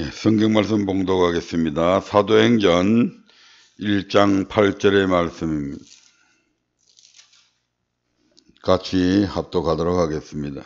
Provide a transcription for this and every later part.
성경 말씀 봉독하겠습니다. 사도행전 1장 8절의 말씀입니다. 같이 합독하도록 하겠습니다.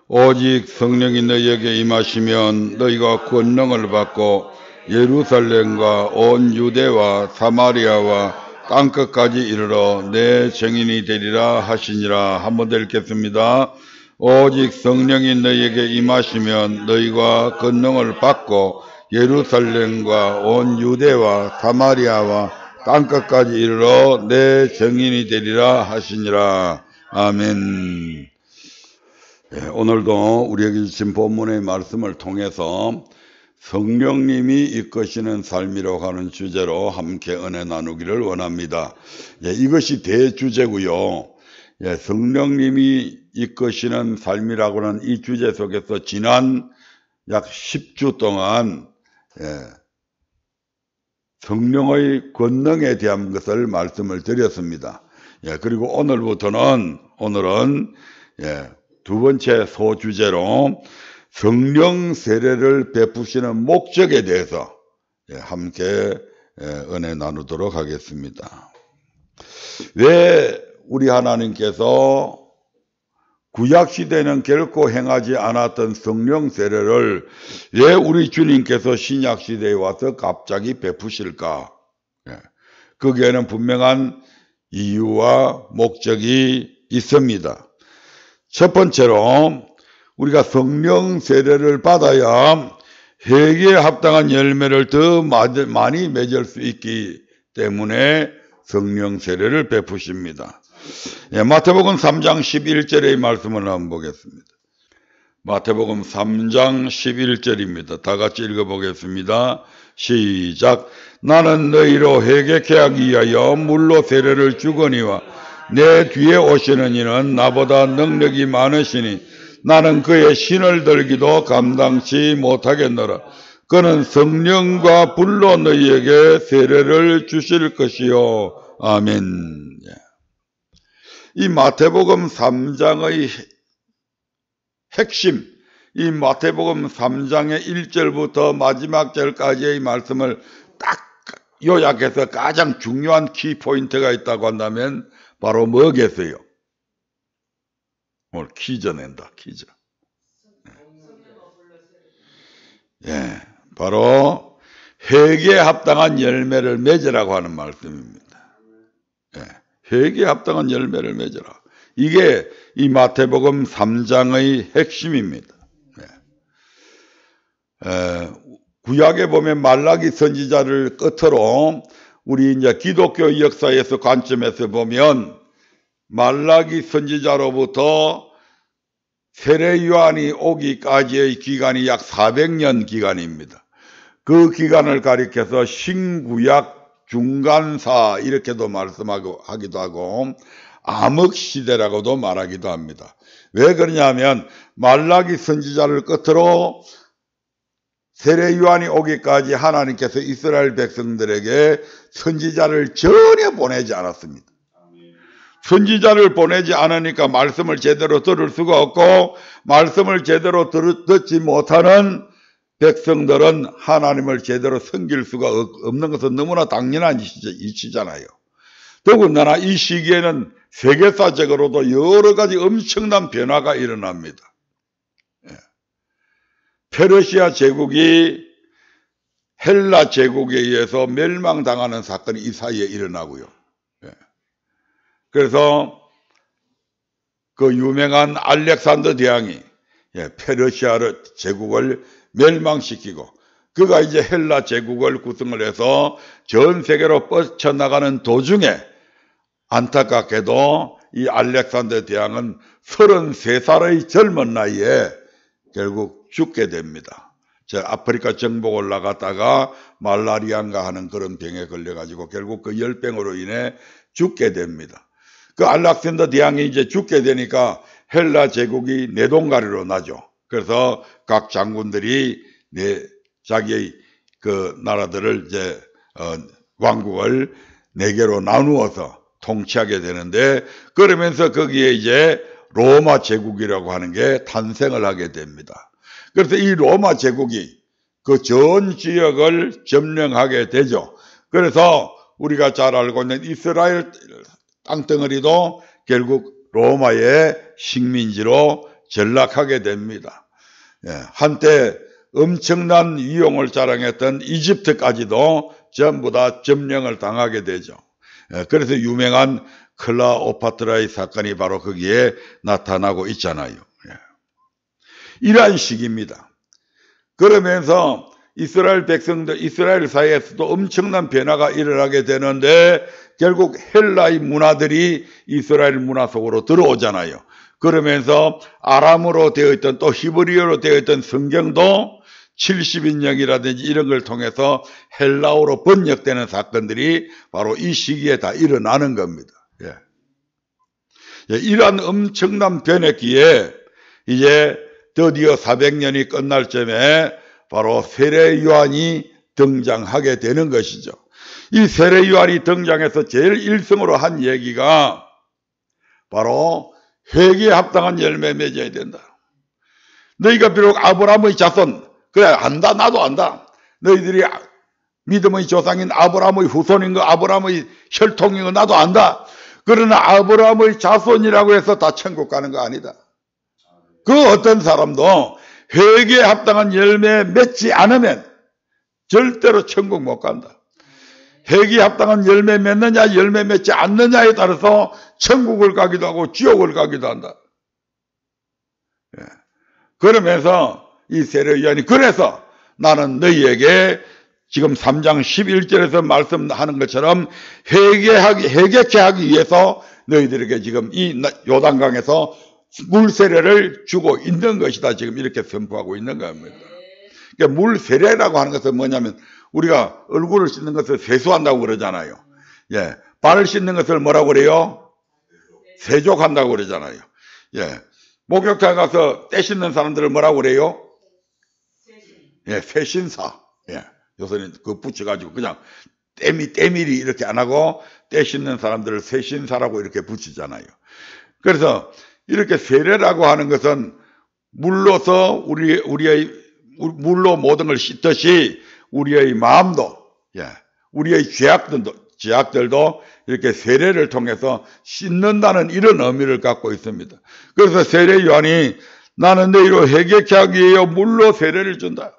오직 성령이 너희에게 임하시면 너희가 권능을 받고 예루살렘과 온 유대와 사마리아와 땅끝까지 이르러 내 증인이 되리라 하시니라. 한번 더 읽겠습니다. 오직 성령이 너희에게 임하시면 너희가 권능을 받고 예루살렘과 온 유대와 사마리아와 땅끝까지 이르러 내 증인이 되리라 하시니라. 아멘. 오늘도 우리에게 주신 본문의 말씀을 통해서 성령님이 이끄시는 삶이라고 하는 주제로 함께 은혜 나누기를 원합니다. 이것이 대주제고요. 성령님이 이끄시는 삶이라고 하는 이 주제 속에서 지난 약 10주 동안 성령의 권능에 대한 것을 말씀을 드렸습니다. 그리고 오늘은 두 번째 소주제로 성령 세례를 베푸시는 목적에 대해서 함께 은혜 나누도록 하겠습니다. 왜 우리 하나님께서 구약시대는 결코 행하지 않았던 성령 세례를 왜 우리 주님께서 신약시대에 와서 갑자기 베푸실까? 거기에는 분명한 이유와 목적이 있습니다. 첫 번째로 우리가 성령 세례를 받아야 회개에 합당한 열매를 더 많이 맺을 수 있기 때문에 성령 세례를 베푸십니다. 마태복음 3장 11절의 말씀을 한번 보겠습니다. 마태복음 3장 11절입니다. 다 같이 읽어보겠습니다. 시작. 나는 너희로 회개케 하기 위하여 물로 세례를 주거니와 내 뒤에 오시는 이는 나보다 능력이 많으시니 나는 그의 신을 들기도 감당치 못하겠노라. 그는 성령과 불로 너희에게 세례를 주실 것이요. 아멘. 이 마태복음 3장의 핵심, 이 마태복음 3장의 1절부터 마지막 절까지의 말씀을 딱 요약해서 가장 중요한 키포인트가 있다고 한다면 바로 뭐겠어요? 오늘 퀴즈 낸다, 퀴즈. 바로 회개에 합당한 열매를 맺으라고 하는 말씀입니다. 회개에 합당한 열매를 맺으라. 이게 이 마태복음 3장의 핵심입니다. 구약에 보면 말라기 선지자를 끝으로 우리 이제 기독교 역사에서 관점에서 보면 말라기 선지자로부터 세례 요한이 오기까지의 기간이 약 400년 기간입니다. 그 기간을 가리켜서 신구약 중간사 이렇게도 말씀하기도 하고 암흑시대라고도 말하기도 합니다. 왜 그러냐면 말라기 선지자를 끝으로 세례 요한이 오기까지 하나님께서 이스라엘 백성들에게 선지자를 전혀 보내지 않았습니다. 선지자를 보내지 않으니까 말씀을 제대로 들을 수가 없고 말씀을 제대로 듣지 못하는 백성들은 하나님을 제대로 섬길 수가 없는 것은 너무나 당연한 이치잖아요. 더군다나 이 시기에는 세계사적으로도 여러 가지 엄청난 변화가 일어납니다. 페르시아 제국이 헬라 제국에 의해서 멸망당하는 사건이 이 사이에 일어나고요. 그래서 그 유명한 알렉산더 대왕이 페르시아 제국을 멸망시키고 그가 이제 헬라 제국을 구성을 해서 전 세계로 뻗쳐나가는 도중에 안타깝게도 이 알렉산더 대왕은 33살의 젊은 나이에 결국 죽게 됩니다. 아프리카 정복을 나갔다가 말라리아인가 하는 그런 병에 걸려가지고 결국 그 열병으로 인해 죽게 됩니다. 그 알렉산더 대왕이 이제 죽게 되니까 헬라 제국이 내동가리로 나죠. 그래서 각 장군들이 자기의 그 나라들을 이제 왕국을 4개로 나누어서 통치하게 되는데 그러면서 거기에 이제 로마 제국이라고 하는 게 탄생을 하게 됩니다. 그래서 이 로마 제국이 그 전 지역을 점령하게 되죠. 그래서 우리가 잘 알고 있는 이스라엘 땅덩어리도 결국 로마의 식민지로 전락하게 됩니다. 한때 엄청난 위용을 자랑했던 이집트까지도 전부 다 점령을 당하게 되죠. 그래서 유명한 클레오파트라의 사건이 바로 거기에 나타나고 있잖아요. 이러한 시기입니다. 그러면서 이스라엘 백성들, 이스라엘 사이에서도 엄청난 변화가 일어나게 되는데 결국 헬라의 문화들이 이스라엘 문화 속으로 들어오잖아요. 그러면서 아람어로 되어 있던 또 히브리어로 되어 있던 성경도 70인역이라든지 이런 걸 통해서 헬라어로 번역되는 사건들이 바로 이 시기에 다 일어나는 겁니다. 이러한 엄청난 변했기에 이제 드디어 400년이 끝날 쯤에 바로 세례 요한이 등장하게 되는 것이죠. 이 세례 요한이 등장해서 제일 일성으로 한 얘기가 바로 회개에 합당한 열매 맺어야 된다. 너희가 비록 아브라함의 자손, 그래 안다, 나도 안다. 너희들이 믿음의 조상인 아브라함의 후손인 거, 아브라함의 혈통인 거 나도 안다. 그러나 아브라함의 자손이라고 해서 다 천국 가는 거 아니다. 그 어떤 사람도 회개에 합당한 열매 맺지 않으면 절대로 천국 못 간다. 회개에 합당한 열매 맺느냐 열매 맺지 않느냐에 따라서 천국을 가기도 하고 지옥을 가기도 한다. 그러면서 이 세례 요한이 그래서 나는 너희에게 지금 3장 11절에서 말씀하는 것처럼 회개케 하기 위해서 너희들에게 지금 이 요단강에서 물 세례를 주고 있는 것이다. 지금 이렇게 선포하고 있는 겁니다. 그러니까 물 세례라고 하는 것은 뭐냐면 우리가 얼굴을 씻는 것을 세수한다고 그러잖아요. 발을 씻는 것을 뭐라고 그래요? 세족한다고 그러잖아요. 목욕탕 가서 때 씻는 사람들을 뭐라고 그래요? 세신사. 요새는 그거 붙여가지고 그냥 때밀이 이렇게 안 하고 때 씻는 사람들을 세신사라고 이렇게 붙이잖아요. 그래서 이렇게 세례라고 하는 것은 물로서 우리의 물로 모든 걸 씻듯이 우리의 마음도, 우리의 죄악들도 이렇게 세례를 통해서 씻는다는 이런 의미를 갖고 있습니다. 그래서 세례 요한이 나는 너희로 회개케 하기 위해 물로 세례를 준다.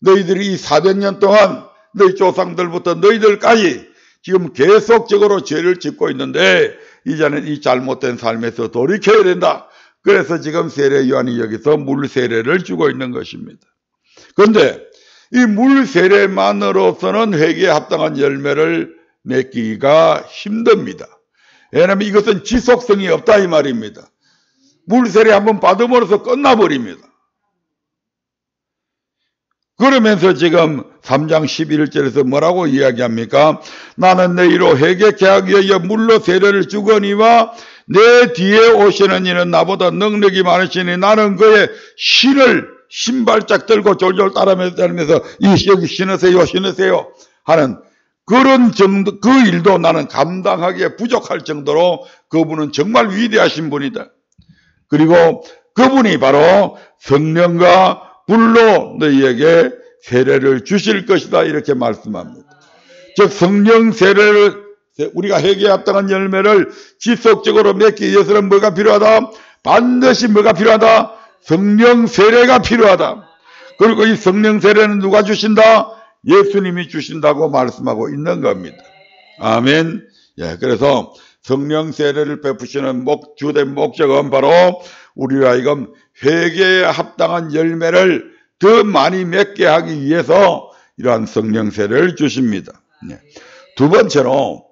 너희들이 이 400년 동안 너희 조상들부터 너희들까지 지금 계속적으로 죄를 짓고 있는데 이제는 이 잘못된 삶에서 돌이켜야 된다. 그래서 지금 세례 요한이 여기서 물 세례를 주고 있는 것입니다. 그런데 이 물 세례만으로서는 회개에 합당한 열매를 맺기가 힘듭니다. 왜냐하면 이것은 지속성이 없다 이 말입니다. 물 세례 한번 받음으로써 끝나버립니다. 그러면서 지금 3장 11절에서 뭐라고 이야기합니까? 나는 너희로 회개케 하기 위하여 물로 세례를 주거니와 내 뒤에 오시는 이는 나보다 능력이 많으시니 나는 그의 신을 신발짝 들고 졸졸 따라다니면서 여기 신으세요 하는 그런 정도, 그 일도 나는 감당하기에 부족할 정도로 그분은 정말 위대하신 분이다. 그리고 그분이 바로 성령과 불로 너희에게 세례를 주실 것이다 이렇게 말씀합니다. 즉 성령 세례를 우리가 회개에 합당한 열매를 지속적으로 맺기 위해서는 뭐가 필요하다? 반드시 뭐가 필요하다? 성령 세례가 필요하다. 그리고 이 성령 세례는 누가 주신다? 예수님이 주신다고 말씀하고 있는 겁니다. 아멘. 그래서 성령 세례를 베푸시는 주된 목적은 바로 우리가 하여금 회개에 합당한 열매를 더 많이 맺게 하기 위해서 이러한 성령 세례를 주십니다. 두 번째로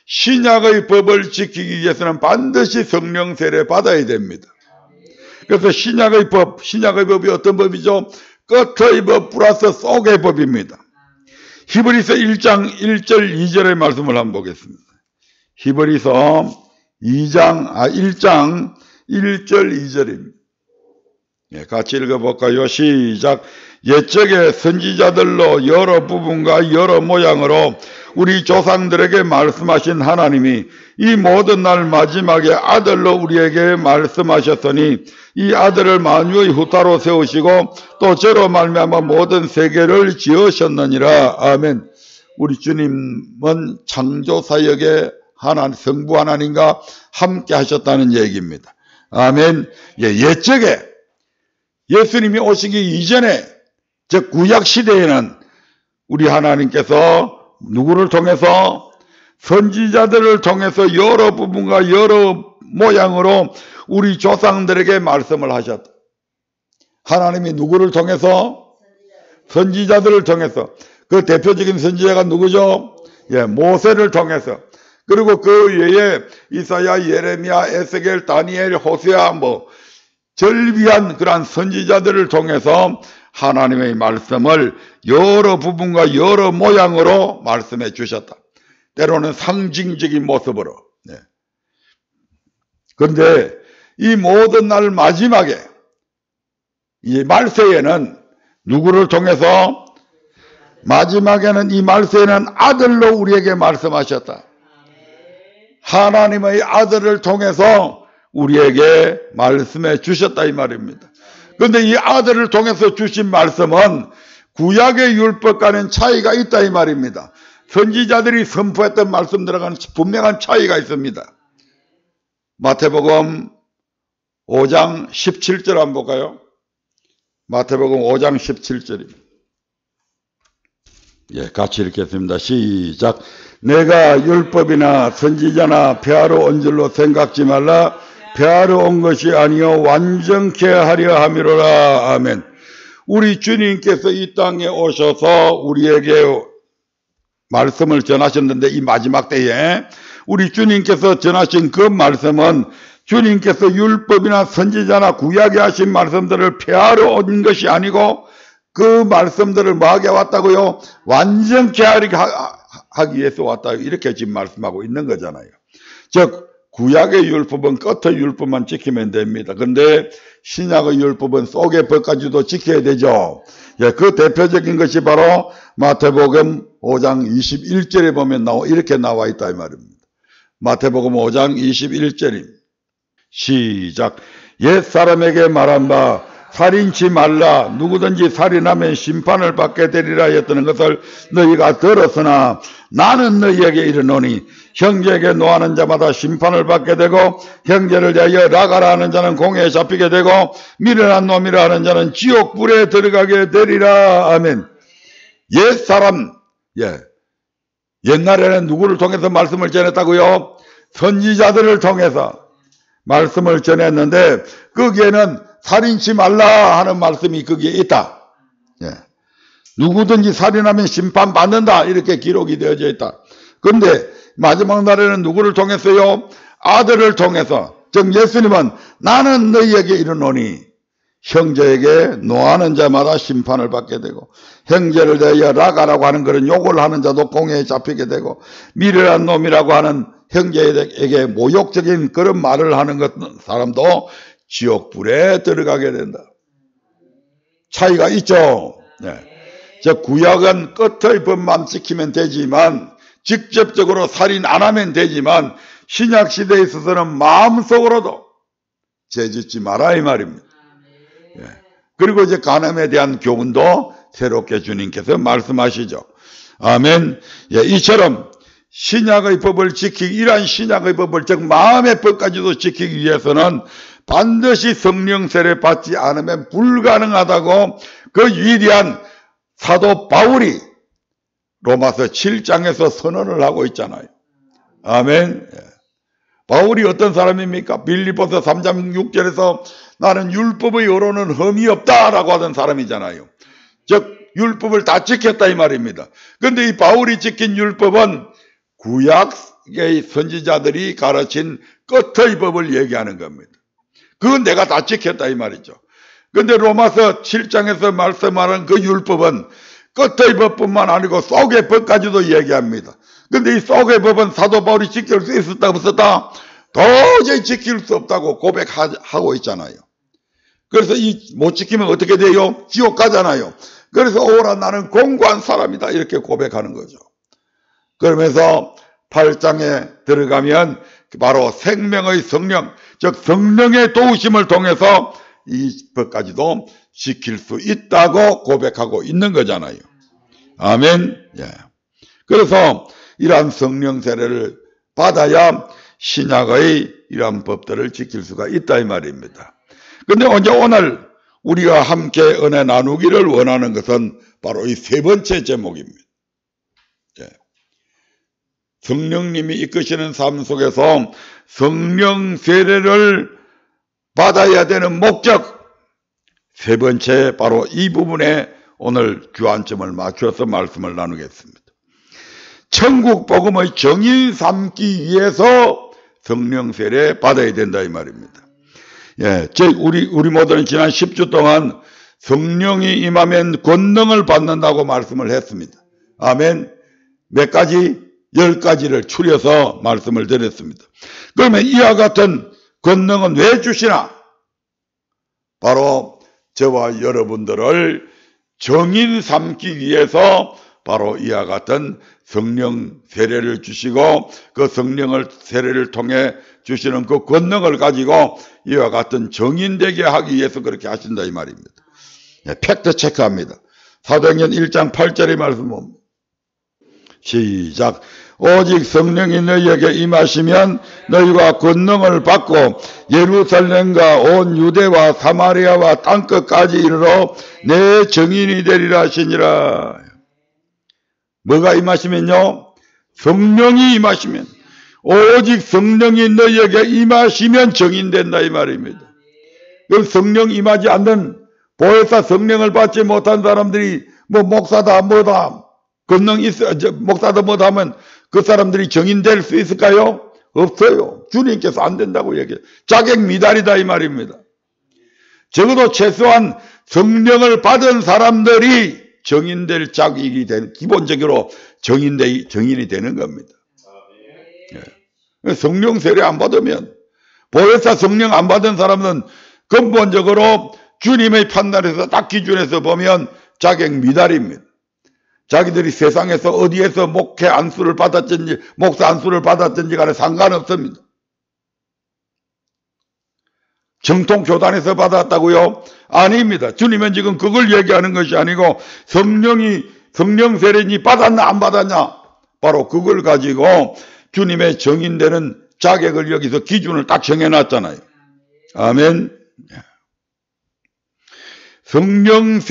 신약의 법을 지키기 위해서는 반드시 성령 세례 받아야 됩니다. 그래서 신약의 법이 어떤 법이죠? 끝의 법 플러스 속의 법입니다. 히브리서 1장 1절 2절의 말씀을 한번 보겠습니다. 히브리서 1장 1절 2절입니다. 같이 읽어볼까요? 시작. 옛적에 선지자들로 여러 부분과 여러 모양으로 우리 조상들에게 말씀하신 하나님이 이 모든 날 마지막에 아들로 우리에게 말씀하셨으니 이 아들을 만유의 후타로 세우시고 또 저로 말미암아 모든 세계를 지으셨느니라. 아멘. 우리 주님은 창조사역에 성부 하나님과 함께 하셨다는 얘기입니다. 아멘. 옛적에 예수님이 오시기 이전에, 즉 구약 시대에는 우리 하나님께서 누구를 통해서? 선지자들을 통해서 여러 부분과 여러 모양으로 우리 조상들에게 말씀을 하셨다. 하나님이 누구를 통해서? 선지자들을 통해서. 그 대표적인 선지자가 누구죠? 모세를 통해서. 그리고 그 외에 이사야, 예레미야, 에스겔, 다니엘, 호세아 절비한 그러한 선지자들을 통해서 하나님의 말씀을 여러 부분과 여러 모양으로 말씀해 주셨다. 때로는 상징적인 모습으로. 그런데 이 모든 날 마지막에 이 말세에는 누구를 통해서? 마지막에는 이 말세에는 아들로 우리에게 말씀하셨다. 하나님의 아들을 통해서 우리에게 말씀해 주셨다 이 말입니다. 그런데 이 아들을 통해서 주신 말씀은 구약의 율법과는 차이가 있다 이 말입니다. 선지자들이 선포했던 말씀들과는 분명한 차이가 있습니다. 마태복음 5장 17절 한번 볼까요? 마태복음 5장 17절입니다. 같이 읽겠습니다. 시작. 내가 율법이나 선지자나 폐하러 온 줄로 생각지 말라. 폐하러 온 것이 아니요 완전케 하려 함이로라. 아멘. 우리 주님께서 이 땅에 오셔서 우리에게 말씀을 전하셨는데, 이 마지막 때에 우리 주님께서 전하신 그 말씀은 주님께서 율법이나 선지자나 구약에 하신 말씀들을 폐하러 온 것이 아니고 그 말씀들을 뭐하게 왔다고요? 완전케 하기 위해서 왔다. 이렇게 지금 말씀하고 있는 거잖아요. 즉 구약의 율법은 끝의 율법만 지키면 됩니다. 그런데 신약의 율법은 속의 법까지도 지켜야 되죠. 그 대표적인 것이 바로 마태복음 5장 21절에 보면 이렇게 나와 있다 이 말입니다. 마태복음 5장 21절입니다. 시작. 옛사람에게 말한 바 살인치 말라. 누구든지 살인하면 심판을 받게 되리라 했던 것을 너희가 들었으나 나는 너희에게 이르노니 형제에게 노하는 자마다 심판을 받게 되고 형제를 대하여 라가라 하는 자는 공회에 잡히게 되고 미련한 놈이라 하는 자는 지옥 불에 들어가게 되리라. 아멘. 옛사람, 옛날에는 누구를 통해서 말씀을 전했다고요? 선지자들을 통해서 말씀을 전했는데 거기에는 살인치 말라 하는 말씀이 거기에 있다. 누구든지 살인하면 심판받는다 이렇게 기록이 되어져 있다. 그런데 마지막 날에는 누구를 통해서요? 아들을 통해서. 즉 예수님은 나는 너희에게 이르노니 형제에게 노하는 자마다 심판을 받게 되고 형제를 대하여 라가라고 하는 그런 욕을 하는 자도 공회에 잡히게 되고 미련한 놈이라고 하는 형제에게 모욕적인 그런 말을 하는 사람도 지옥불에 들어가게 된다. 차이가 있죠. 즉 구약은 끝의 법만 지키면 되지만 직접적으로 살인 안 하면 되지만 신약 시대에 있어서는 마음속으로도 죄짓지 마라 이 말입니다. 그리고 이제 간음에 대한 교훈도 새롭게 주님께서 말씀하시죠. 아멘. 이처럼 신약의 법을 이러한 신약의 법을 즉 마음의 법까지도 지키기 위해서는 반드시 성령 세례 받지 않으면 불가능하다고 그 위대한 사도 바울이 로마서 7장에서 선언을 하고 있잖아요. 아멘. 바울이 어떤 사람입니까? 빌립보서 3장 6절에서 나는 율법의 여론은 흠이 없다라고 하던 사람이잖아요. 즉 율법을 다 지켰다 이 말입니다. 그런데 이 바울이 지킨 율법은 구약의 선지자들이 가르친 끝의 법을 얘기하는 겁니다. 그건 내가 다 지켰다 이 말이죠. 그런데 로마서 7장에서 말씀하는 그 율법은 끝의 법뿐만 아니고 속의 법까지도 얘기합니다. 그런데 이 속의 법은 사도 바울이 지킬 수 있었다 없었다? 도저히 지킬 수 없다고 고백하고 있잖아요. 그래서 못 지키면 어떻게 돼요? 지옥 가잖아요. 그래서 오라 나는 공고한 사람이다 이렇게 고백하는 거죠. 그러면서 8장에 들어가면 바로 생명의 성령, 즉 성령의 도우심을 통해서 이 법까지도 지킬 수 있다고 고백하고 있는 거잖아요. 아멘. 예. 그래서 이러한 성령 세례를 받아야 신약의 이러한 법들을 지킬 수가 있다 이 말입니다. 그런데 오늘 우리가 함께 은혜 나누기를 원하는 것은 바로 이 세 번째 제목입니다. 예. 성령님이 이끄시는 삶 속에서 성령 세례를 받아야 되는 목적, 세 번째 바로 이 부분에 오늘 주안점을 맞춰서 말씀을 나누겠습니다. 천국 복음의 정인 삼기 위해서 성령 세례 받아야 된다 이 말입니다. 예, 우리 모두는 지난 10주 동안 성령이 임하면 권능을 받는다고 말씀을 했습니다. 아멘. 몇 가지? 10가지를 추려서 말씀을 드렸습니다. 그러면 이와 같은 권능은 왜 주시나? 바로 저와 여러분들을 정인 삼기 위해서 바로 이와 같은 성령 세례를 주시고 그 성령을 세례를 통해 주시는 그 권능을 가지고 이와 같은 정인되게 하기 위해서 그렇게 하신다 이 말입니다. 네, 팩트 체크합니다. 사도행전 1장 8절의 말씀 봅니다. 시작. 오직 성령이 너희에게 임하시면 너희가 권능을 받고 예루살렘과 온 유대와 사마리아와 땅끝까지 이르러 내 정인이 되리라 하시니라. 뭐가 임하시면요? 성령이 임하시면, 오직 성령이 너희에게 임하시면 정인된다 이 말입니다. 그럼 성령 임하지 않는 보혜사 성령을 받지 못한 사람들이 뭐 목사다 뭐다 권능 있어 목사다 뭐다 하면 그 사람들이 정인될 수 있을까요? 없어요. 주님께서 안 된다고 얘기해요. 자격 미달이다 이 말입니다. 적어도 최소한 성령을 받은 사람들이 정인될 자격이 되는, 기본적으로 정인이 되는 겁니다. 예. 성령 세례 안 받으면, 보혜사 성령 안 받은 사람은 근본적으로 주님의 판단에서 딱 기준에서 보면 자격 미달입니다. 자기들이 세상에서 어디에서 목회 안수를 받았든지 목사 안수를 받았든지 간에 상관없습니다. 정통 교단에서 받았다고요? 아닙니다. 주님은 지금 그걸 얘기하는 것이 아니고 성령 세례니 받았나 안 받았냐? 바로 그걸 가지고 주님의 정인되는 자격을 여기서 기준을 딱 정해놨잖아요. 아멘. 성령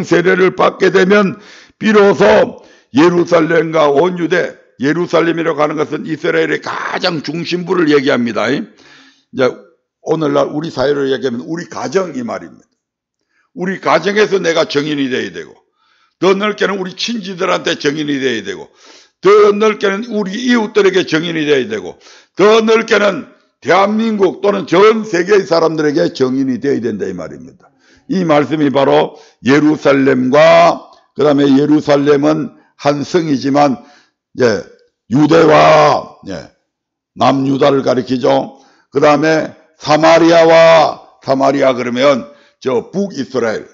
세례를 받게 되면 비로소 예루살렘과 온 유대, 예루살렘이라고 하는 것은 이스라엘의 가장 중심부를 얘기합니다. 이제 오늘날 우리 사회를 얘기하면 우리 가정 이 말입니다. 우리 가정에서 내가 정인이 돼야 되고, 더 넓게는 우리 친지들한테 정인이 돼야 되고, 더 넓게는 우리 이웃들에게 정인이 돼야 되고, 더 넓게는 대한민국 또는 전 세계의 사람들에게 정인이 돼야 된다 이 말입니다. 이 말씀이 바로 예루살렘과 그 다음에 예루살렘은 한 성이지만 유대와 남유다를 가리키죠. 그 다음에 사마리아 그러면 저 북이스라엘,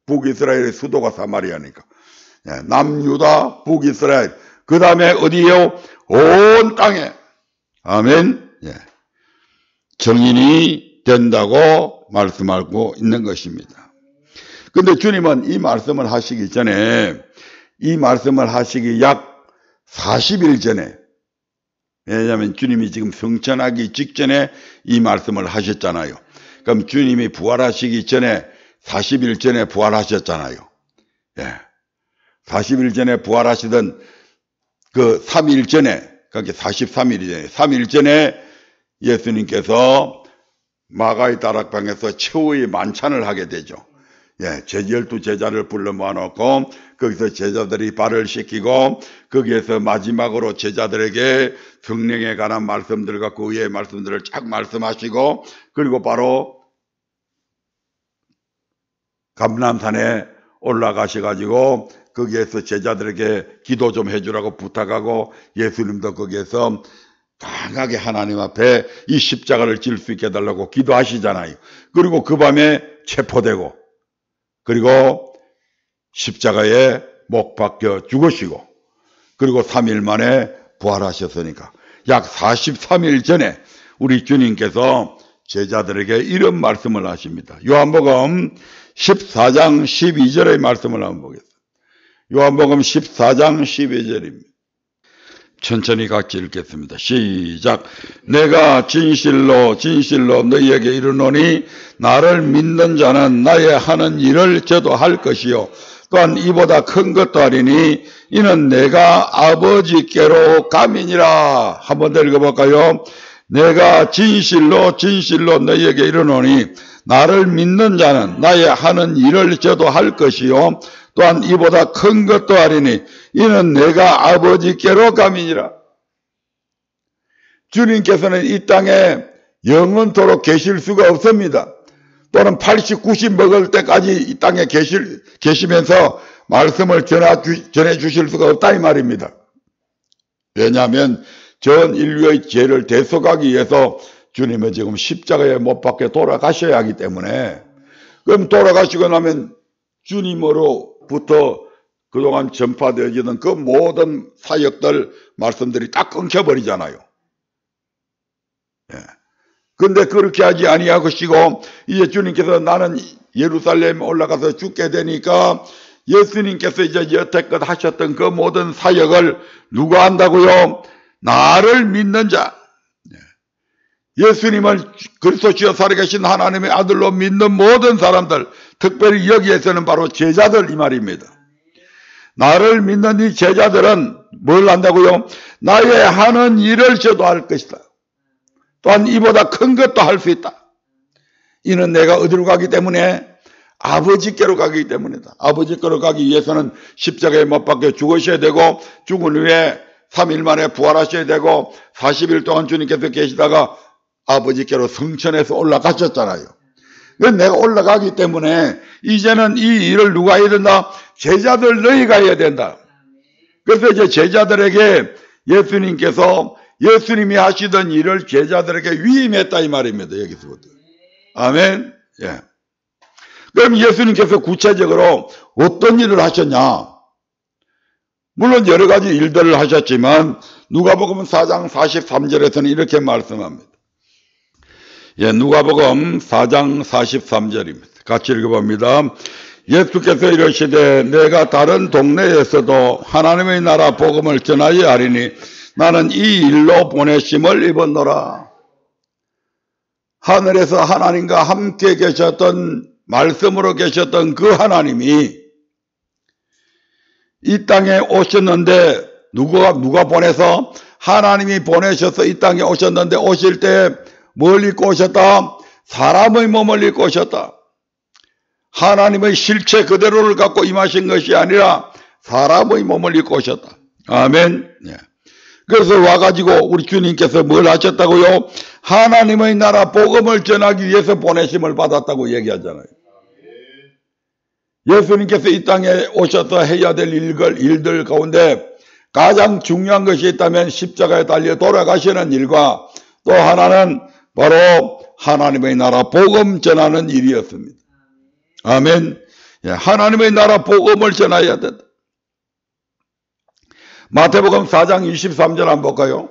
북이스라엘의 수도가 사마리아니까 남유다 북이스라엘, 그 다음에 어디에요? 온 땅에 아멘. 정인이 된다고 말씀하고 있는 것입니다. 근데 주님은 이 말씀을 하시기 전에, 이 말씀을 하시기 약 40일 전에, 왜냐하면 주님이 지금 성천하기 직전에 이 말씀을 하셨잖아요. 그럼 주님이 부활하시기 전에 40일 전에 부활하셨잖아요. 40일 전에 부활하시던 그 3일 전에, 그러니까 43일이 전에, 3일 전에 예수님께서 마가의 다락방에서 최후의 만찬을 하게 되죠. 12제자를 불러 모아놓고 거기서 제자들이 발을 씻기고 거기에서 마지막으로 제자들에게 성령에 관한 말씀들과 그 위의 말씀들을 쫙 말씀하시고, 그리고 바로 감람산에 올라가셔가지고 거기에서 제자들에게 기도 좀 해주라고 부탁하고, 예수님도 거기에서 강하게 하나님 앞에 이 십자가를 질 수 있게 해달라고 기도하시잖아요. 그리고 그 밤에 체포되고, 그리고 십자가에 못 박혀 죽으시고, 그리고 3일 만에 부활하셨으니까 약 43일 전에 우리 주님께서 제자들에게 이런 말씀을 하십니다. 요한복음 14장 12절의 말씀을 한번 보겠습니다. 요한복음 14장 12절입니다. 천천히 같이 읽겠습니다. 시작. 내가 진실로 진실로 너희에게 이르노니 나를 믿는 자는 나의 하는 일을 저도 할 것이요 또한 이보다 큰 것도 하리니 이는 내가 아버지께로 감이니라. 한번 더 읽어볼까요? 내가 진실로 진실로 너희에게 이르노니 나를 믿는 자는 나의 하는 일을 저도 할 것이요 또한 이보다 큰 것도 하리니 이는 내가 아버지께로 감이니라. 주님께서는 이 땅에 영원토록 계실 수가 없습니다. 또는 80, 90 먹을 때까지 이 땅에 계시면서 말씀을 전해 주실 수가 없다 이 말입니다. 왜냐하면 전 인류의 죄를 대속하기 위해서 주님은 지금 십자가에 못 박혀 돌아가셔야 하기 때문에, 그럼 돌아가시고 나면 주님으로부터 그동안 전파되어지는 그 모든 사역들 말씀들이 딱 끊겨버리잖아요. 예. 근데 그렇게 하지 아니하시고 이제 주님께서 나는 예루살렘에 올라가서 죽게 되니까 예수님께서 이제 여태껏 하셨던 그 모든 사역을 누가 한다고요? 나를 믿는 자. 예수님을 그리스도시여 살아계신 하나님의 아들로 믿는 모든 사람들, 특별히 여기에서는 바로 제자들 이 말입니다. 나를 믿는 이 제자들은 뭘 한다고요? 나의 하는 일을 저도 할 것이다. 또한 이보다 큰 것도 할 수 있다. 이는 내가 어디로 가기 때문에? 아버지께로 가기 때문이다. 아버지께로 가기 위해서는 십자가에 못 박혀 죽으셔야 되고, 죽은 후에 3일 만에 부활하셔야 되고, 40일 동안 주님께서 계시다가 아버지께로 성천에서 올라가셨잖아요. 내가 올라가기 때문에 이제는 이 일을 누가 해야 된다? 제자들 너희가 해야 된다. 그래서 이제 제자들에게 예수님께서 예수님이 하시던 일을 제자들에게 위임했다 이 말입니다. 여기서부터. 아멘. 예. 그럼 예수님께서 구체적으로 어떤 일을 하셨냐? 물론 여러 가지 일들을 하셨지만 누가복음 4장 43절에서는 이렇게 말씀합니다. 예, 누가복음 4장 43절입니다. 같이 읽어봅니다. 예수께서 이르시되 내가 다른 동네에서도 하나님의 나라 복음을 전하여 하리니 나는 이 일로 보내심을 입었노라. 하늘에서 하나님과 함께 계셨던, 말씀으로 계셨던 그 하나님이 이 땅에 오셨는데 누가 보내서? 하나님이 보내셔서 이 땅에 오셨는데 오실 때 뭘 입고 오셨다? 사람의 몸을 입고 오셨다. 하나님의 실체 그대로를 갖고 임하신 것이 아니라 사람의 몸을 입고 오셨다. 아멘. 예. 그래서 와가지고 우리 주님께서 뭘 하셨다고요? 하나님의 나라 복음을 전하기 위해서 보내심을 받았다고 얘기하잖아요. 예수님께서 이 땅에 오셔서 해야 될 일들 가운데 가장 중요한 것이 있다면 십자가에 달려 돌아가시는 일과 또 하나는 바로 하나님의 나라 복음 전하는 일이었습니다. 아멘. 예, 하나님의 나라 복음을 전해야 된다. 마태복음 4장 23절 한번 볼까요?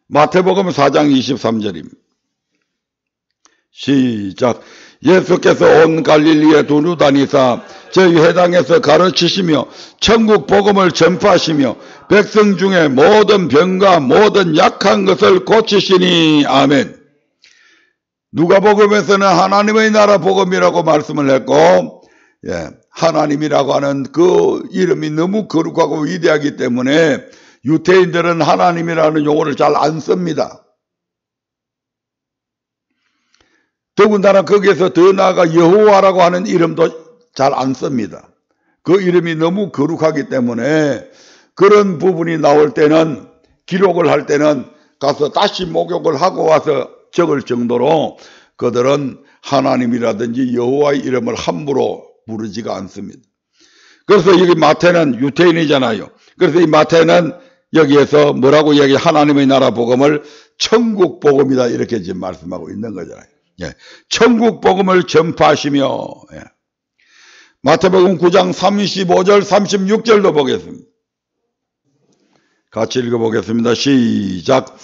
마태복음 4장 23절입니다. 시작. 예수께서 온 갈릴리에 두루 다니사 저희 회당에서 가르치시며 천국 복음을 전파하시며 백성 중에 모든 병과 모든 약한 것을 고치시니. 아멘. 누가복음에서는 하나님의 나라 복음이라고 말씀을 했고, 예, 하나님이라고 하는 그 이름이 너무 거룩하고 위대하기 때문에 유태인들은 하나님이라는 용어를 잘 안 씁니다. 더군다나 거기에서 더 나아가 여호와라고 하는 이름도 잘 안 씁니다. 그 이름이 너무 거룩하기 때문에 그런 부분이 나올 때는, 기록을 할 때는 가서 다시 목욕을 하고 와서 적을 정도로 그들은 하나님이라든지 여호와의 이름을 함부로 부르지가 않습니다. 그래서 여기 마태는 유태인이잖아요. 그래서 이 마태는 여기에서 뭐라고 얘기해? 하나님의 나라 복음을 천국 복음이다 이렇게 지금 말씀하고 있는 거잖아요. 예, 천국 복음을 전파하시며. 예. 마태복음 9장 35절 36절도 보겠습니다. 같이 읽어보겠습니다. 시작.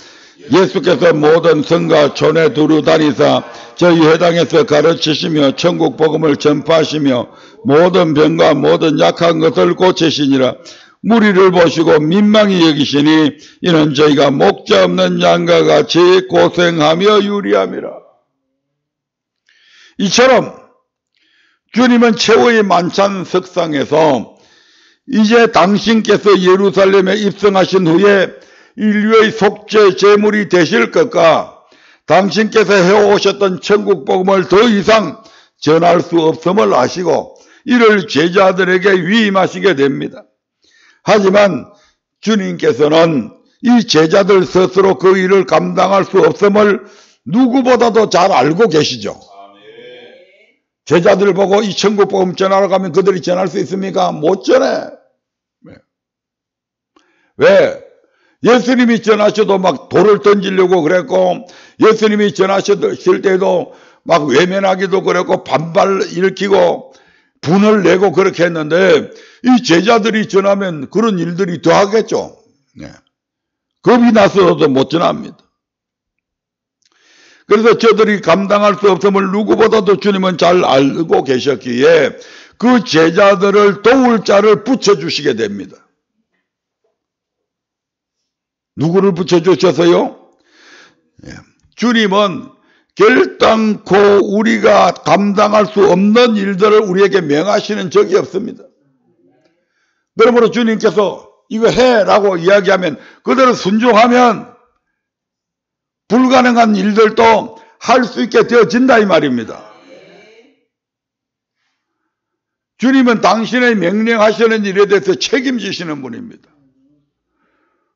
예수께서 모든 성과 촌에 두루 다니사 저희 회당에서 가르치시며 천국 복음을 전파하시며 모든 병과 모든 약한 것을 고치시니라. 무리를 보시고 민망히 여기시니 이는 저희가 목자 없는 양과 같이 고생하며 유리함이라. 이처럼 주님은 최후의 만찬 석상에서 이제 당신께서 예루살렘에 입성하신 후에 인류의 속죄 제물이 되실 것과 당신께서 해오셨던 천국 복음을 더 이상 전할 수 없음을 아시고 이를 제자들에게 위임하시게 됩니다. 하지만 주님께서는 이 제자들 스스로 그 일을 감당할 수 없음을 누구보다도 잘 알고 계시죠. 제자들 보고 이 천국 복음 전하러 가면 그들이 전할 수 있습니까? 못 전해. 왜? 예수님이 전하셔도 막 돌을 던지려고 그랬고, 예수님이 전하실 때도 막 외면하기도 그랬고, 반발 일으키고 분을 내고 그렇게 했는데, 이 제자들이 전하면 그런 일들이 더 하겠죠. 네. 겁이 나서도 못 전합니다. 그래서 저들이 감당할 수 없음을 누구보다도 주님은 잘 알고 계셨기에 그 제자들을 도울 자를 붙여주시게 됩니다. 누구를 붙여주셔서요? 주님은 결단코 우리가 감당할 수 없는 일들을 우리에게 명하시는 적이 없습니다. 그러므로 주님께서 이거 해라고 이야기하면 그대로 순종하면 불가능한 일들도 할 수 있게 되어진다 이 말입니다. 주님은 당신의 명령하시는 일에 대해서 책임지시는 분입니다.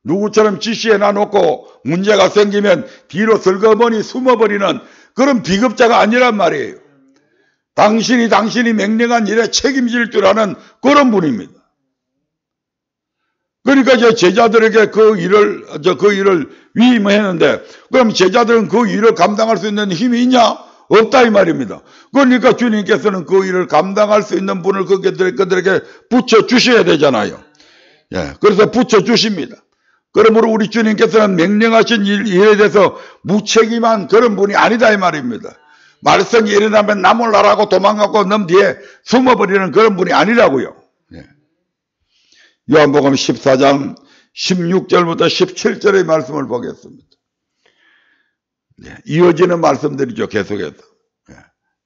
누구처럼 지시해 놔놓고 문제가 생기면 뒤로 슬그머니 숨어버리는 그런 비겁자가 아니란 말이에요. 당신이 명령한 일에 책임질 줄 아는 그런 분입니다. 그러니까 이제 제자들에게 그 일을 위임했는데, 그럼 제자들은 그 일을 감당할 수 있는 힘이 있냐? 없다 이 말입니다. 그러니까 주님께서는 그 일을 감당할 수 있는 분을 그들에게 붙여주셔야 되잖아요. 예, 그래서 붙여주십니다. 그러므로 우리 주님께서는 명령하신 일에 대해서 무책임한 그런 분이 아니다 이 말입니다. 말썽이 일어나면 나 몰라라고 도망가고 놈 뒤에 숨어버리는 그런 분이 아니라고요. 예. 요한복음 14장 16절부터 17절의 말씀을 보겠습니다. 네, 이어지는 말씀들이죠. 계속해서. 네,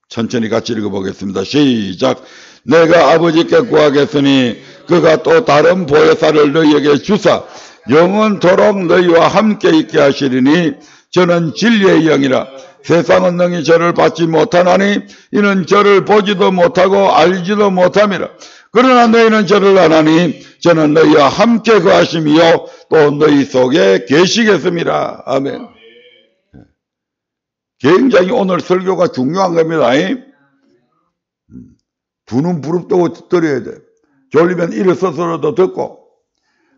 천천히 같이 읽어보겠습니다. 시작. 내가 아버지께 구하겠으니 그가 또 다른 보혜사를 너희에게 주사 영원토록 너희와 함께 있게 하시리니 저는 진리의 영이라. 세상은 능히 저를 받지 못하나니 이는 저를 보지도 못하고 알지도 못함이라. 그러나 너희는 저를 아나니 저는 너희와 함께 거하심이요 또 너희 속에 계시겠습니다. 아멘. 굉장히 오늘 설교가 중요한 겁니다. 두 눈 부릅뜨고 들어야 돼. 졸리면 일어서서라도 듣고,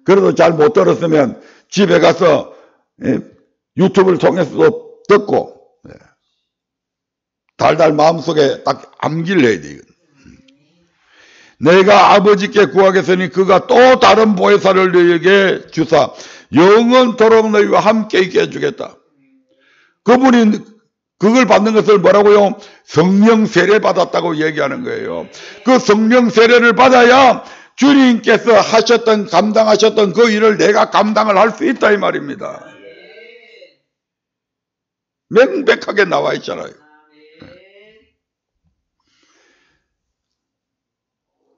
그래도 잘 못 들었으면 집에 가서 유튜브를 통해서도 듣고, 달달 마음속에 딱 암기를 해야 돼. 내가 아버지께 구하겠으니 그가 또 다른 보혜사를 너희에게 주사 영원토록 너희와 함께 있게 해주겠다. 그분이 그걸 받는 것을 뭐라고요? 성령 세례 받았다고 얘기하는 거예요. 그 성령 세례를 받아야 주님께서 감당하셨던 그 일을 내가 감당을 할 수 있다 이 말입니다. 명백하게 나와 있잖아요.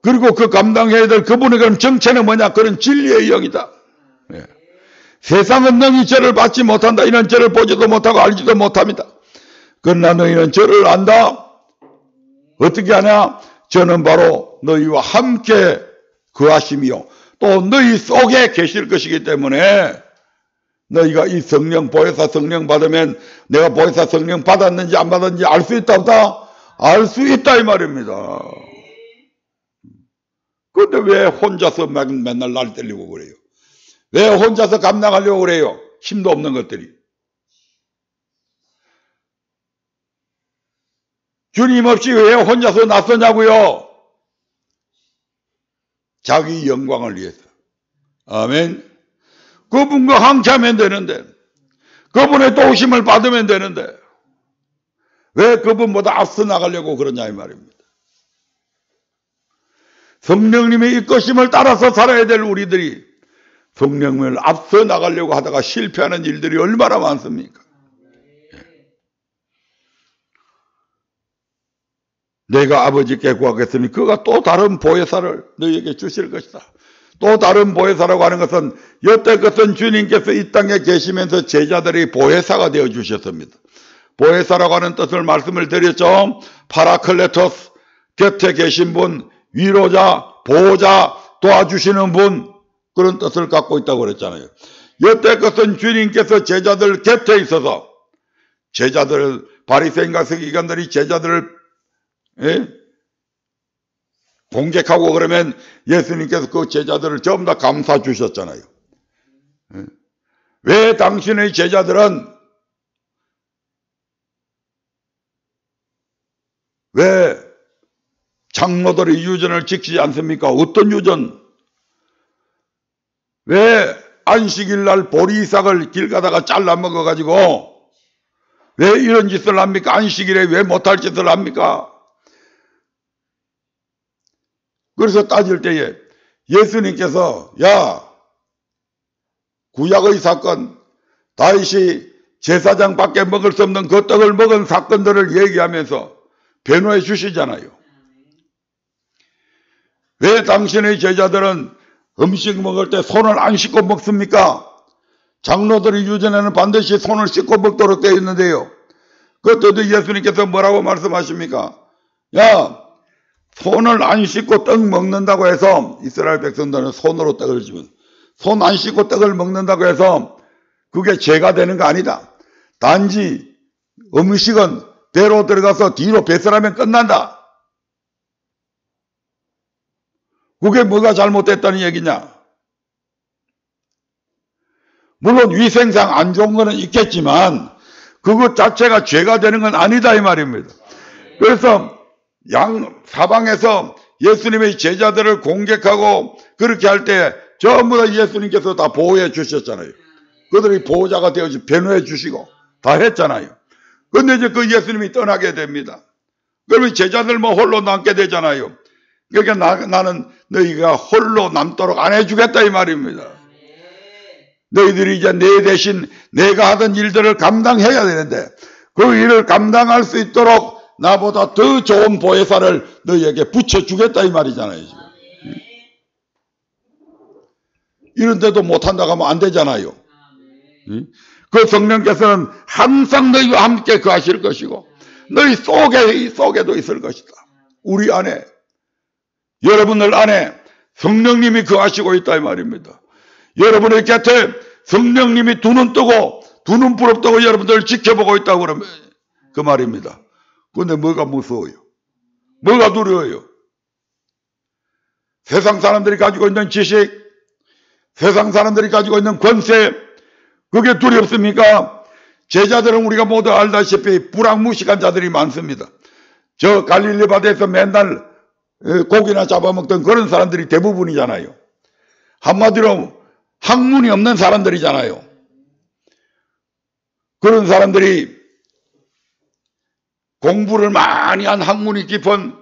그리고 그 감당해야 될 그분의 그럼 정체는 뭐냐? 그런 진리의 영이다. 예. 세상은 능히 저를 받지 못한다. 이는 저를 보지도 못하고 알지도 못합니다. 그러나 너희는 저를 안다. 어떻게 하냐? 저는 바로 너희와 함께 거하시며 또 너희 속에 계실 것이기 때문에 너희가 이 성령, 보혜사 성령 받으면 내가 보혜사 성령 받았는지 안 받았는지 알 수 있다 없다? 알 수 있다 이 말입니다. 그런데 왜 혼자서 맨날 날 때리고 그래요? 왜 혼자서 감당하려고 그래요? 힘도 없는 것들이. 주님 없이 왜 혼자서 나서냐고요? 자기 영광을 위해서. 아멘. 그분과 함께하면 되는데, 그분의 도우심을 받으면 되는데 왜 그분보다 앞서 나가려고 그러냐 이 말입니다. 성령님의 이끄심을 따라서 살아야 될 우리들이 성령님을 앞서 나가려고 하다가 실패하는 일들이 얼마나 많습니까? 내가 아버지께 구하겠으니 그가 또 다른 보혜사를 너희에게 주실 것이다. 또 다른 보혜사라고 하는 것은 여태 것은 주님께서 이 땅에 계시면서 제자들이 보혜사가 되어 주셨습니다. 보혜사라고 하는 뜻을 말씀을 드렸죠. 파라클레토스, 곁에 계신 분, 위로자, 보호자, 도와주시는 분, 그런 뜻을 갖고 있다고 그랬잖아요. 여태 것은 주님께서 제자들 곁에 있어서 제자들, 바리새인과 서기관들이 제자들을 공격하고 그러면 예수님께서 그 제자들을 전부 다 감싸 주셨잖아요. 왜 당신의 제자들은 왜 장로들의 유전을 지키지 않습니까? 어떤 유전? 왜 안식일 날 보리삭을 길 가다가 잘라 먹어가지고 왜 이런 짓을 합니까? 안식일에 왜 못할 짓을 합니까? 그래서 따질 때에 예수님께서 야, 구약의 사건, 다윗이 제사장밖에 먹을 수 없는 그 떡을 먹은 사건들을 얘기하면서 변호해 주시잖아요. 왜 당신의 제자들은 음식 먹을 때 손을 안 씻고 먹습니까? 장로들의 유전에는 반드시 손을 씻고 먹도록 되어 있는데요. 그때도 예수님께서 뭐라고 말씀하십니까? 야, 손을 안 씻고 떡 먹는다고 해서 이스라엘 백성들은 손으로 떡을 집은 손 안 씻고 떡을 먹는다고 해서 그게 죄가 되는 거 아니다. 단지 음식은 배로 들어가서 뒤로 배설하면 끝난다. 그게 뭐가 잘못됐다는 얘기냐? 물론 위생상 안 좋은 거는 있겠지만 그것 자체가 죄가 되는 건 아니다 이 말입니다. 그래서 사방에서 예수님의 제자들을 공격하고 그렇게 할 때 전부 다 예수님께서 다 보호해 주셨잖아요. 그들이 보호자가 되어서 변호해 주시고 다 했잖아요. 근데 이제 그 예수님이 떠나게 됩니다. 그러면 제자들 뭐 홀로 남게 되잖아요. 그러니까 나는 너희가 홀로 남도록 안 해주겠다 이 말입니다. 너희들이 이제 내 대신 내가 하던 일들을 감당해야 되는데 그 일을 감당할 수 있도록 나보다 더 좋은 보혜사를 너희에게 붙여주겠다 이 말이잖아요. 지금. 이런데도 못한다고 하면 안 되잖아요. 그 성령께서는 항상 너희와 함께 거하실 것이고 너희 속에도 있을 것이다. 우리 안에, 여러분들 안에 성령님이 거하시고 있다 이 말입니다. 여러분의 곁에 성령님이 두 눈 뜨고 두 눈 부릅뜨고 여러분들을 지켜보고 있다고 그러면 그 말입니다. 그런데 뭐가 무서워요? 뭐가 두려워요? 세상 사람들이 가지고 있는 지식, 세상 사람들이 가지고 있는 권세, 그게 두렵습니까? 제자들은 우리가 모두 알다시피 불황무식한 자들이 많습니다. 저 갈릴리 바다에서 맨날 고기나 잡아먹던 그런 사람들이 대부분이잖아요. 한마디로 학문이 없는 사람들이잖아요. 그런 사람들이 공부를 많이 한 학문이 깊은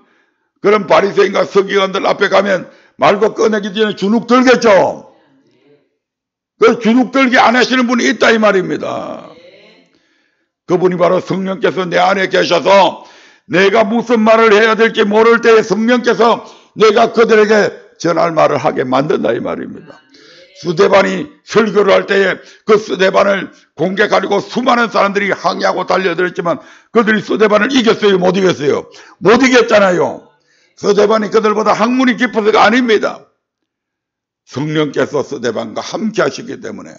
그런 바리새인과 서기관들 앞에 가면 말고 꺼내기 전에 주눅 들겠죠. 그 주눅 들게 안 하시는 분이 있다 이 말입니다. 그분이 바로 성령께서 내 안에 계셔서 내가 무슨 말을 해야 될지 모를 때에 성령께서 내가 그들에게 전할 말을 하게 만든다 이 말입니다. 스데반이 설교를 할 때에 그 스데반을 공격하려고 수많은 사람들이 항의하고 달려들었지만 그들이 스데반을 이겼어요? 못 이겼어요? 못 이겼잖아요. 스데반이 그들보다 학문이 깊어서가 아닙니다. 성령께서 스데반과 함께 하시기 때문에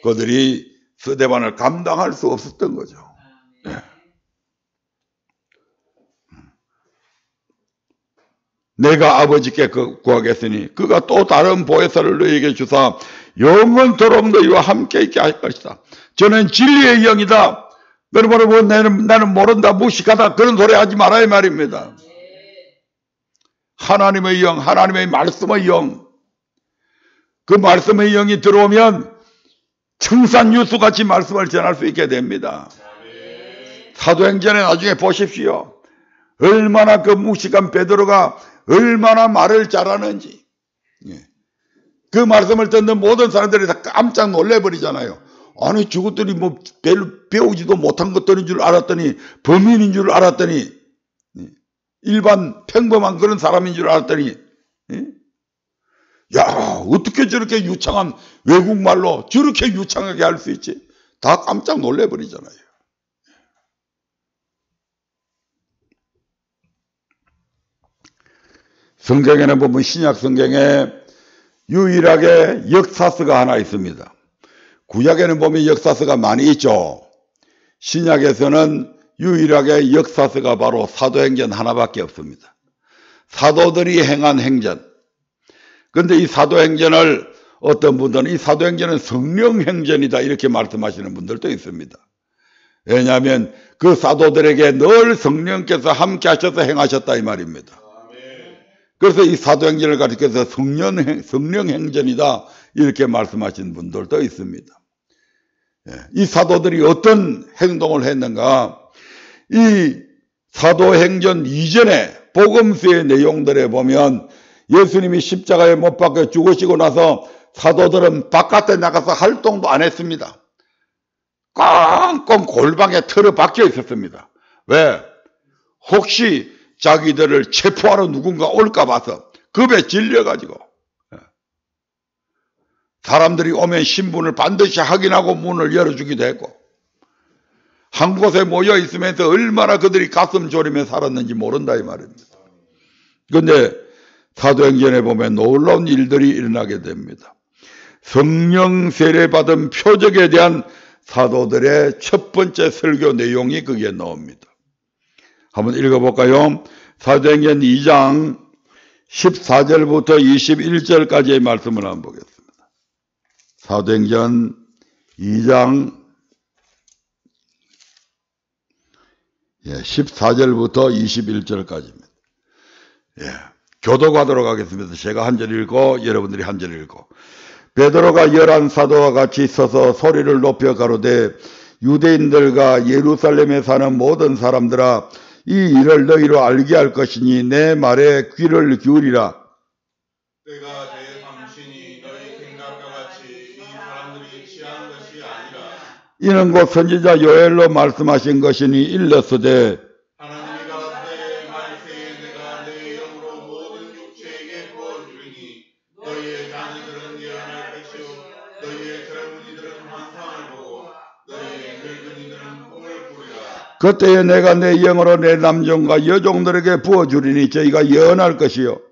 그들이 스데반을 감당할 수 없었던 거죠. 네. 내가 아버지께 구하겠으니 그가 또 다른 보혜사를 너희에게 주사 영원토록 너희와 함께 있게 할 것이다. 저는 진리의 영이다. 여러분 뭐 나는 모른다 무식하다 그런 소리 하지 말아야 말입니다. 하나님의 영, 하나님의 말씀의 영, 그 말씀의 영이 들어오면 청산유수같이 말씀을 전할 수 있게 됩니다. 사도행전에 나중에 보십시오. 얼마나 그 무식한 베드로가 얼마나 말을 잘하는지. 그 말씀을 듣는 모든 사람들이 다 깜짝 놀래버리잖아요. 아니 저것들이 뭐 배우지도 못한 것들인 줄 알았더니, 범인인 줄 알았더니, 일반 평범한 그런 사람인 줄 알았더니, 야, 어떻게 저렇게 유창한 외국말로 저렇게 유창하게 할 수 있지? 다 깜짝 놀래버리잖아요. 성경에는 보면 신약 성경에 유일하게 역사서가 하나 있습니다. 구약에는 보면 역사서가 많이 있죠. 신약에서는 유일하게 역사서가 바로 사도행전 하나밖에 없습니다. 사도들이 행한 행전. 그런데 이 사도행전을 어떤 분들은 이 사도행전은 성령행전이다 이렇게 말씀하시는 분들도 있습니다. 왜냐하면 그 사도들에게 늘 성령께서 함께 하셔서 행하셨다 이 말입니다. 그래서 이 사도행전을 가리켜서 성령행전이다 이렇게 말씀하시는 분들도 있습니다. 이 사도들이 어떤 행동을 했는가? 이 사도행전 이전에 복음서의 내용들에 보면 예수님이 십자가에 못 박혀 죽으시고 나서 사도들은 바깥에 나가서 활동도 안 했습니다. 꽁꽁 골방에 틀어박혀 있었습니다. 왜? 혹시 자기들을 체포하러 누군가 올까 봐서 겁에 질려가지고 사람들이 오면 신분을 반드시 확인하고 문을 열어주기도 했고 한 곳에 모여 있으면서 얼마나 그들이 가슴 졸이며 살았는지 모른다 이 말입니다. 그런데 사도행전에 보면 놀라운 일들이 일어나게 됩니다. 성령 세례받은 표적에 대한 사도들의 첫 번째 설교 내용이 거기에 나옵니다. 한번 읽어볼까요? 사도행전 2장 14절부터 21절까지의 말씀을 한번 보겠습니다. 사도행전 2장 14절부터 21절까지입니다. 교독하도록 하겠습니다. 제가 한 절 읽고 여러분들이 한 절 읽고. 베드로가 열한 사도와 같이 서서 소리를 높여 가로되 유대인들과 예루살렘에 사는 모든 사람들아 이 일을 너희로 알게 할 것이니 내 말에 귀를 기울이라. 내가 내 당신이 너희 생각과 같이 이 사람들이 취한 것이 아니라 이는 곧 선지자 요엘로 말씀하신 것이니 일렀으되 하나님이 가라사대 말세에 내가 내 영으로 모든 육체에게 부어주리니 너희의 자녀들은 예언할 것이요 너희의 젊은이들은 환상을 보고 너희의 늙은이들은 꿈을 꾸리라. 그때에 내가 내 영으로 내 남종과 여종들에게 부어주리니 저희가 예언할 것이요 또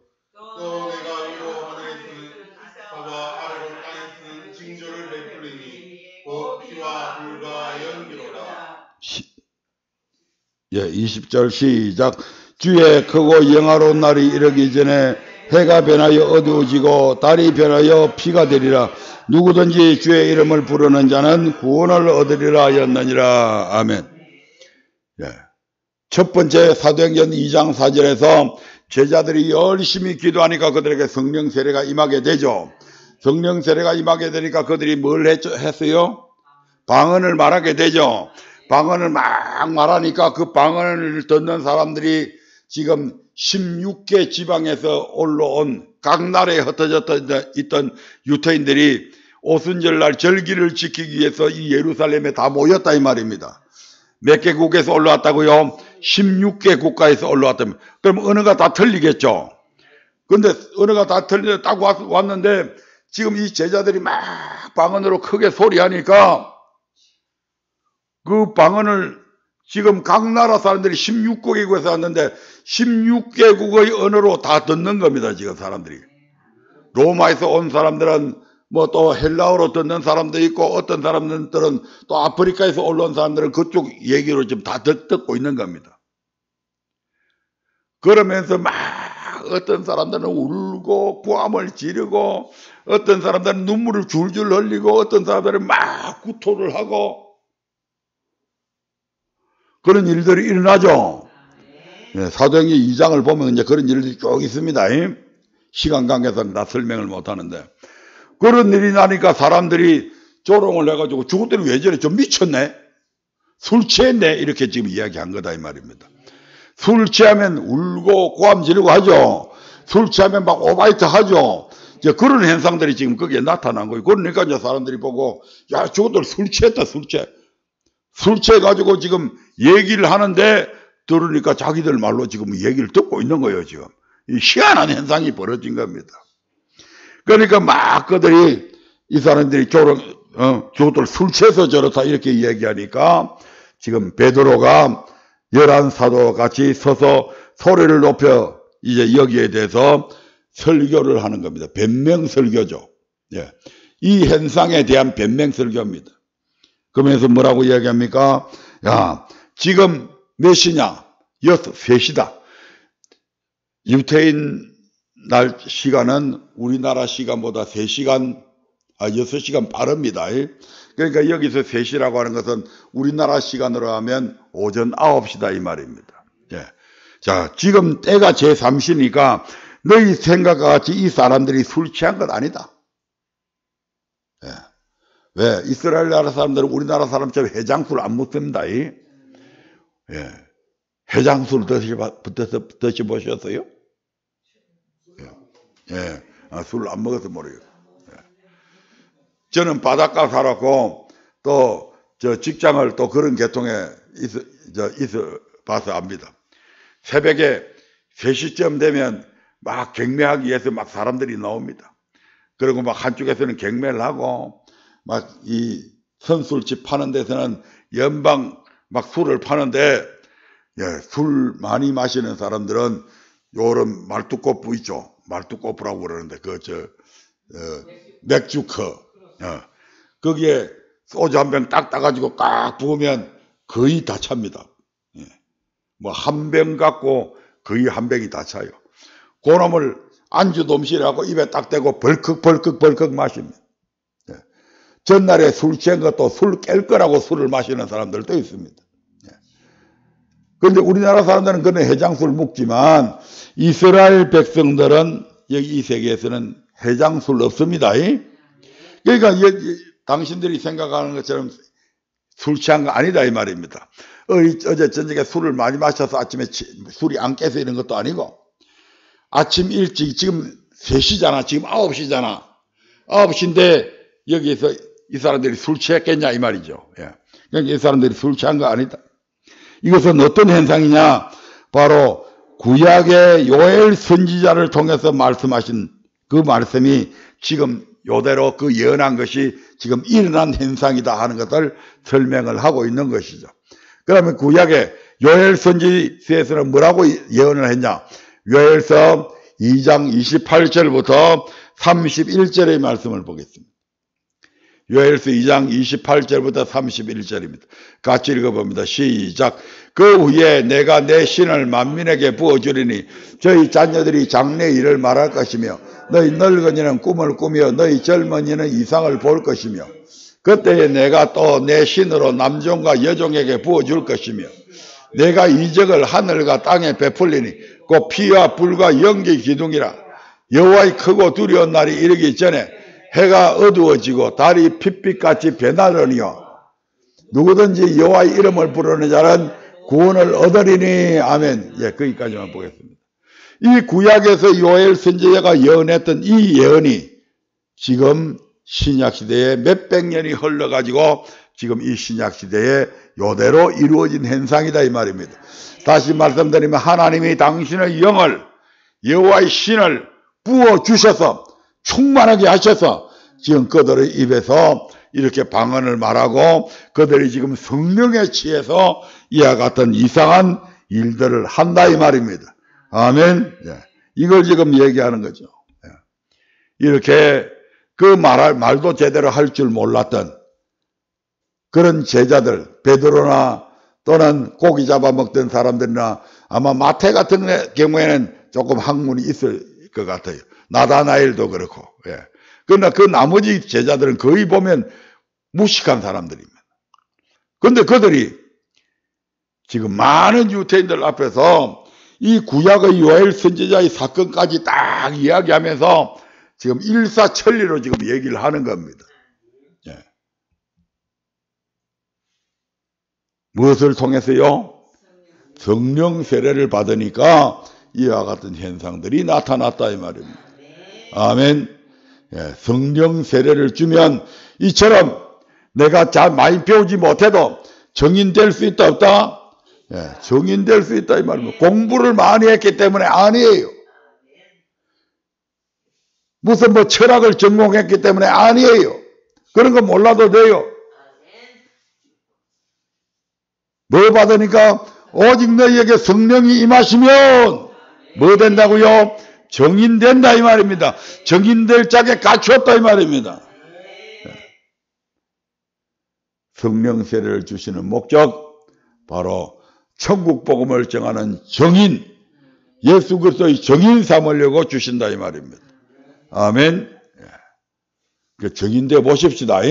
내가 위로 하늘에 쓰는 바와 아래로 땅에 쓰는 징조를 베풀리니 곧 피와 불과 연기로다. 20절 시작. 주의 크고 영화로운 날이 이르기 전에 해가 변하여 어두워지고 달이 변하여 피가 되리라. 누구든지 주의 이름을 부르는 자는 구원을 얻으리라 하였느니라. 아멘. 첫 번째 사도행전 2장 4절에서 제자들이 열심히 기도하니까 그들에게 성령 세례가 임하게 되죠. 성령 세례가 임하게 되니까 그들이 뭘 했어요? 방언을 말하게 되죠. 방언을 막 말하니까 그 방언을 듣는 사람들이 지금 16개 지방에서 올라온 각 나라에 흩어져 있던 유태인들이 오순절날 절기를 지키기 위해서 이 예루살렘에 다 모였다 이 말입니다. 몇 개국에서 올라왔다고요? 16개 국가에서 올라왔다면 그럼 언어가 다 틀리겠죠. 근데 언어가 다 틀리는데 딱 왔는데 지금 이 제자들이 막 방언으로 크게 소리하니까 그 방언을 지금 각 나라 사람들이 16개국에서 왔는데 16개국의 언어로 다 듣는 겁니다. 지금 사람들이. 로마에서 온 사람들은 뭐 또 헬라어로 듣는 사람도 있고 어떤 사람들은 또 아프리카에서 올라온 사람들은 그쪽 얘기로 지금 다 듣고 있는 겁니다. 그러면서 막 어떤 사람들은 울고 고함을 지르고 어떤 사람들은 눈물을 줄줄 흘리고 어떤 사람들은 막 구토를 하고 그런 일들이 일어나죠. 사도행전 2장을 보면 이제 그런 일들이 쭉 있습니다. 시간 관계상 다 설명을 못 하는데 그런 일이 나니까 사람들이 조롱을 해가지고 저것들이 왜 저래? 좀 미쳤네? 술 취했네? 이렇게 지금 이야기한 거다 이 말입니다. 술 취하면 울고 고함 지르고 하죠. 술 취하면 막 오바이트 하죠. 이제 그런 현상들이 지금 거기에 나타난 거예요. 그러니까 이제 사람들이 보고, 야, 저것들 술 취했다, 술 취해. 술 취해가지고 지금 얘기를 하는데 들으니까 자기들 말로 지금 얘기를 듣고 있는 거예요, 지금. 이 희한한 현상이 벌어진 겁니다. 그러니까 막 그들이, 이 사람들이 저것들 술 취해서 저렇다 이렇게 이야기하니까 지금 베드로가 11사도 같이 서서 소리를 높여 이제 여기에 대해서 설교를 하는 겁니다. 변명 설교죠. 예. 이 현상에 대한 변명 설교입니다. 그러면서 뭐라고 이야기합니까? 야, 지금 몇 시냐? 3시다. 유태인 날 시간은 우리나라 시간보다 6시간 빠릅니다. 그러니까 여기서 3시라고 하는 것은 우리나라 시간으로 하면 오전 9시다 이 말입니다. 예. 자, 지금 때가 제3시니까 너희 생각과 같이 이 사람들이 술 취한 건 아니다. 예. 왜? 이스라엘 나라 사람들은 우리나라 사람처럼 해장술 안 먹습니다. 예. 해장술 드셔보셨어요? 예. 아, 술 안 먹어서 모르겠어요. 예. 저는 바닷가 살았고 또 저 직장을 또 그런 계통에 있어 봐서 압니다. 새벽에 3시쯤 되면 막 경매하기 위해서 막 사람들이 나옵니다. 그리고 막 한쪽에서는 경매를 하고 막 이 선술집 파는 데서는 연방 막 술을 파는데, 예, 술 많이 마시는 사람들은 요런 말뚝거프 있죠. 말뚝거프라고 그러는데 맥주커, 거기에 소주 한 병 딱 따가지고 깍 부으면 거의 다 찹니다. 예. 뭐 한 병 갖고 거의 한 병이 다 차요. 그놈을 안주 dom실하고 입에 딱 대고 벌컥 마십니다. 예. 전날에 술 취한 것도 술 깰 거라고 술을 마시는 사람들도 있습니다. 그런데 우리나라 사람들은 그런 해장술 먹지만 이스라엘 백성들은 여기 이 세계에서는 해장술 없습니다. 그러니까 당신들이 생각하는 것처럼 술 취한 거 아니다 이 말입니다. 어제 저녁에 술을 많이 마셔서 아침에 술이 안 깨서 이런 것도 아니고 아침 일찍 지금 3시잖아. 지금 9시잖아. 9시인데 여기에서 이 사람들이 술 취했겠냐 이 말이죠. 예. 그러니까 이 사람들이 술 취한 거 아니다. 이것은 어떤 현상이냐? 바로 구약의 요엘 선지자를 통해서 말씀하신 그 말씀이 지금 요대로 그 예언한 것이 지금 일어난 현상이다 하는 것을 설명을 하고 있는 것이죠. 그러면 구약의 요엘 선지서에서는 뭐라고 예언을 했냐? 요엘서 2장 28절부터 31절의 말씀을 보겠습니다. 요엘서 2장 28절부터 31절입니다. 같이 읽어봅니다. 시작. 그 후에 내가 내 신을 만민에게 부어주리니 저희 자녀들이 장래 일을 말할 것이며 너희 늙은이는 꿈을 꾸며 너희 젊은이는 이상을 볼 것이며 그때에 내가 또 내 신으로 남종과 여종에게 부어줄 것이며 내가 이적을 하늘과 땅에 베풀리니 곧 피와 불과 연기 기둥이라 여호와의 크고 두려운 날이 이르기 전에 해가 어두워지고 달이 핏빛같이 변하려니요 누구든지 여호와의 이름을 부르는 자는 구원을 얻으리니 아멘. 예, 거기까지만 보겠습니다. 이 구약에서 요엘 선지자가 예언했던 이 예언이 지금 신약시대에 몇백 년이 흘러가지고 지금 이 신약시대에 요대로 이루어진 현상이다 이 말입니다. 다시 말씀드리면 하나님이 당신의 영을 여호와의 신을 부어주셔서 충만하게 하셔서 지금 그들의 입에서 이렇게 방언을 말하고 그들이 지금 성령에 취해서 이와 같은 이상한 일들을 한다 이 말입니다. 아멘. 예. 이걸 지금 얘기하는 거죠. 예. 이렇게 그 말도 제대로 할 줄 몰랐던 그런 제자들, 베드로나 또는 고기 잡아먹던 사람들이나 아마 마태 같은 경우에는 조금 학문이 있을 것 같아요. 나다나엘도 그렇고. 예. 그러나 그 나머지 제자들은 거의 보면 무식한 사람들입니다. 그런데 그들이 지금 많은 유태인들 앞에서 이 구약의 요엘 선지자의 사건까지 딱 이야기하면서 지금 일사천리로 지금 얘기를 하는 겁니다. 예. 무엇을 통해서요? 성령 세례를 받으니까 이와 같은 현상들이 나타났다 이 말입니다. 아멘. 예, 성령 세례를 주면 이처럼 내가 잘 많이 배우지 못해도 정인될 수 있다 없다? 예, 정인될 수 있다 이 말입니다. 공부를 많이 했기 때문에 아니에요. 무슨 뭐 철학을 전공했기 때문에 아니에요. 그런 거 몰라도 돼요. 뭐 받으니까 오직 너희에게 성령이 임하시면 뭐 된다고요? 정인된다 이 말입니다. 정인될 짝에 갖추었다 이 말입니다. 성령 세례를 주시는 목적 바로 천국 복음을 정하는 정인, 예수 그리스도의 정인 삼으려고 주신다 이 말입니다. 아멘. 정인돼 보십시다.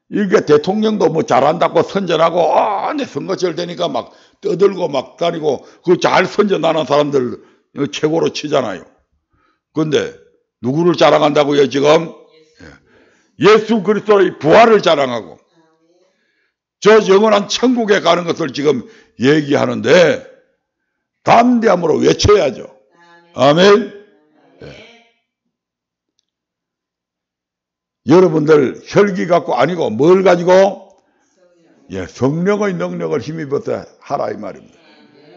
이게 대통령도 뭐 잘한다고 선전하고, 내 선거철 되니까 막 떠들고 막 다니고, 그 잘 선전하는 사람들 최고로 치잖아요. 근데 누구를 자랑한다고요, 지금? 예수 그리스도의 부활을 자랑하고, 저 영원한 천국에 가는 것을 지금 얘기하는데, 담대함으로 외쳐야죠. 아멘. 여러분들 혈기 갖고 아니고 뭘 가지고? 성령의 능력을 힘입어서 하라 이 말입니다.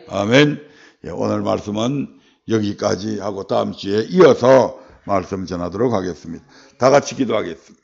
아멘. 오늘 말씀은 여기까지 하고 다음 주에 이어서 말씀 전하도록 하겠습니다. 다 같이 기도하겠습니다.